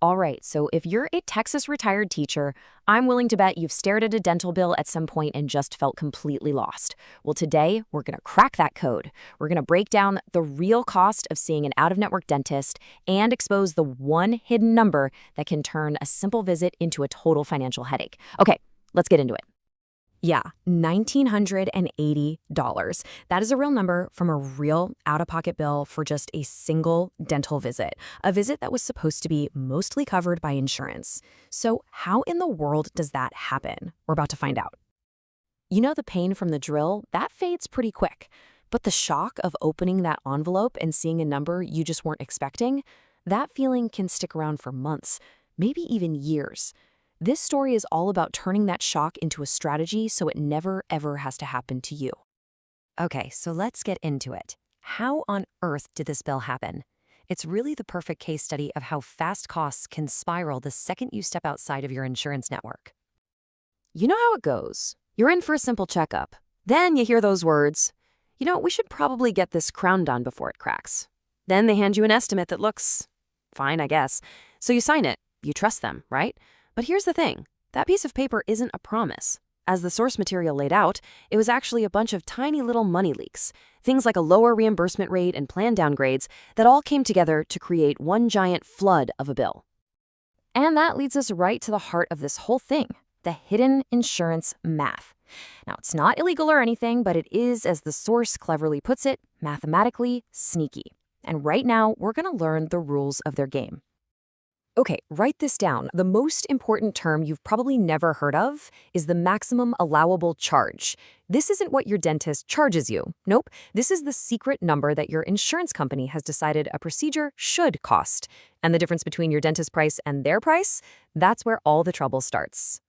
All right, so if you're a Texas retired teacher, I'm willing to bet you've stared at a dental bill at some point and just felt completely lost. Well, today, we're going to crack that code. We're going to break down the real cost of seeing an out-of-network dentist and expose the one hidden number that can turn a simple visit into a total financial headache. Okay, let's get into it. Yeah, $1,980. That is a real number from a real out-of-pocket bill for just a single dental visit, a visit that was supposed to be mostly covered by insurance. So how in the world does that happen? We're about to find out. You know, the pain from the drill, that fades pretty quick. But the shock of opening that envelope and seeing a number you just weren't expecting, that feeling can stick around for months, maybe even years. This story is all about turning that shock into a strategy so it never, ever has to happen to you. Okay, so let's get into it. How on earth did this bill happen? It's really the perfect case study of how fast costs can spiral the second you step outside of your insurance network. You know how it goes. You're in for a simple checkup. Then you hear those words, we should probably get this crown done before it cracks. Then they hand you an estimate that looks fine, I guess. So you sign it. You trust them, right? But here's the thing, that piece of paper isn't a promise. As the source material laid out, it was actually a bunch of tiny little money leaks, things like a lower reimbursement rate and plan downgrades that all came together to create one giant flood of a bill. And that leads us right to the heart of this whole thing, the hidden insurance math. Now, it's not illegal or anything, but it is, as the source cleverly puts it, mathematically sneaky. And right now, we're going to learn the rules of their game. Okay, write this down. The most important term you've probably never heard of is the maximum allowable charge. This isn't what your dentist charges you. Nope, this is the secret number that your insurance company has decided a procedure should cost. And the difference between your dentist price and their price, that's where all the trouble starts.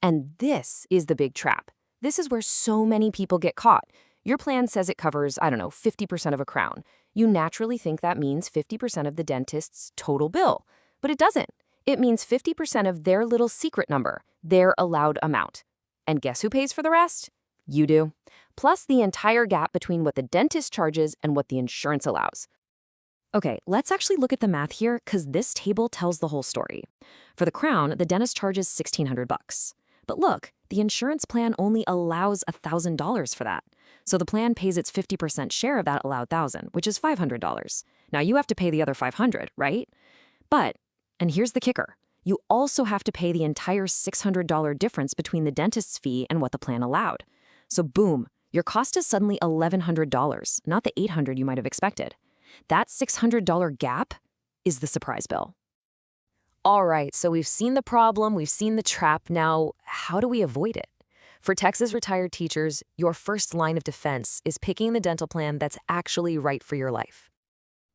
And this is the big trap. This is where so many people get caught. Your plan says it covers, 50% of a crown. You naturally think that means 50% of the dentist's total bill. But it doesn't. It means 50% of their little secret number, their allowed amount. And guess who pays for the rest? You do. Plus the entire gap between what the dentist charges and what the insurance allows. Okay, let's actually look at the math here because this table tells the whole story. For the crown, the dentist charges $1,600. But look, the insurance plan only allows $1,000 for that. So the plan pays its 50% share of that allowed $1,000, which is $500. Now you have to pay the other $500, right? But and here's the kicker. You also have to pay the entire $600 difference between the dentist's fee and what the plan allowed. So boom, your cost is suddenly $1,100, not the $800 you might have expected. That $600 gap is the surprise bill. All right, so we've seen the problem, we've seen the trap. Now, how do we avoid it? For Texas retired teachers, your first line of defense is picking the dental plan that's actually right for your life.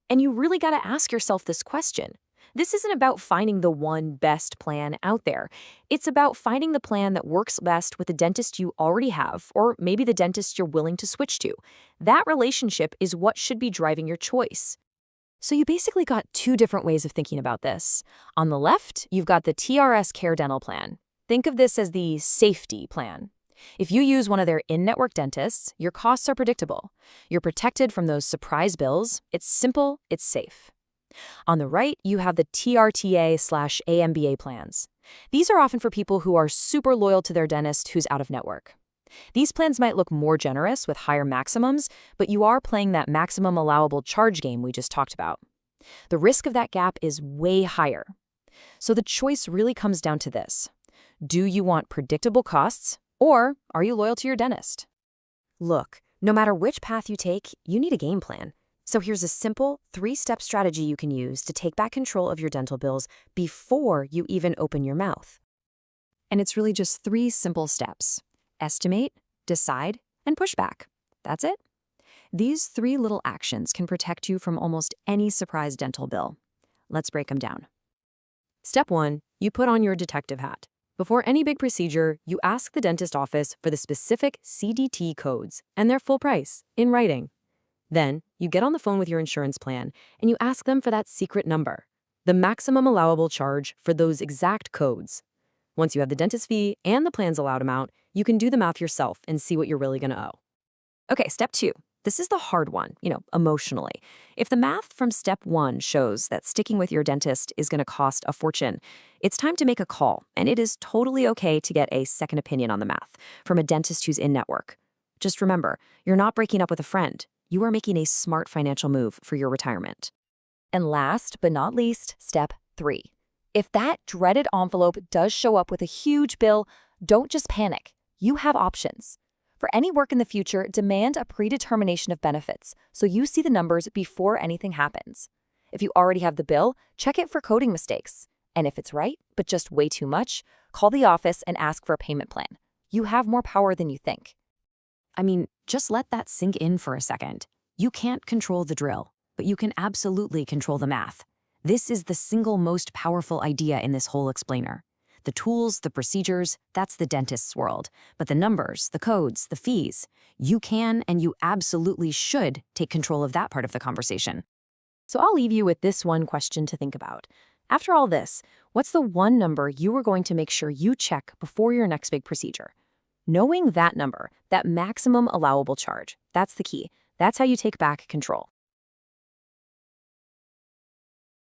And you really got to ask yourself this question. This isn't about finding the one best plan out there. It's about finding the plan that works best with the dentist you already have, or maybe the dentist you're willing to switch to. That relationship is what should be driving your choice. So you basically got two different ways of thinking about this. On the left, you've got the TRS-Care Dental plan. Think of this as the safety plan. If you use one of their in-network dentists, your costs are predictable. You're protected from those surprise bills. It's simple, it's safe. On the right, you have the TRTA/AMBA plans. These are often for people who are super loyal to their dentist who's out of network. These plans might look more generous with higher maximums, but you are playing that maximum allowable charge game we just talked about. The risk of that gap is way higher. So the choice really comes down to this. Do you want predictable costs, or are you loyal to your dentist? Look, no matter which path you take, you need a game plan. So here's a simple 3-step strategy you can use to take back control of your dental bills before you even open your mouth. And it's really just 3 simple steps. Estimate, decide, and push back. That's it. These 3 little actions can protect you from almost any surprise dental bill. Let's break them down. Step 1, you put on your detective hat. Before any big procedure, you ask the dentist office for the specific CDT codes and their full price in writing. Then, you get on the phone with your insurance plan and you ask them for that secret number, the maximum allowable charge for those exact codes. Once you have the dentist fee and the plan's allowed amount, you can do the math yourself and see what you're really going to owe. Okay, step 2, This is the hard one, emotionally. If the math from step 1 shows that sticking with your dentist is going to cost a fortune, it's time to make a call, and it is totally okay to get a second opinion on the math from a dentist who's in network. Just remember, you're not breaking up with a friend. You are making a smart financial move for your retirement. And last but not least, step 3. If that dreaded envelope does show up with a huge bill, don't just panic. You have options. For any work in the future, demand a predetermination of benefits so you see the numbers before anything happens. If you already have the bill, check it for coding mistakes. And if it's right, but just way too much, call the office and ask for a payment plan. You have more power than you think. Just let that sink in for a second. You can't control the drill, but you can absolutely control the math. This is the single most powerful idea in this whole explainer. The tools, the procedures, that's the dentist's world. But the numbers, the codes, the fees, you can and you absolutely should take control of that part of the conversation. So I'll leave you with this one question to think about. After all this, what's the one number you are going to make sure you check before your next big procedure? Knowing that number, that maximum allowable charge, that's the key. That's how you take back control.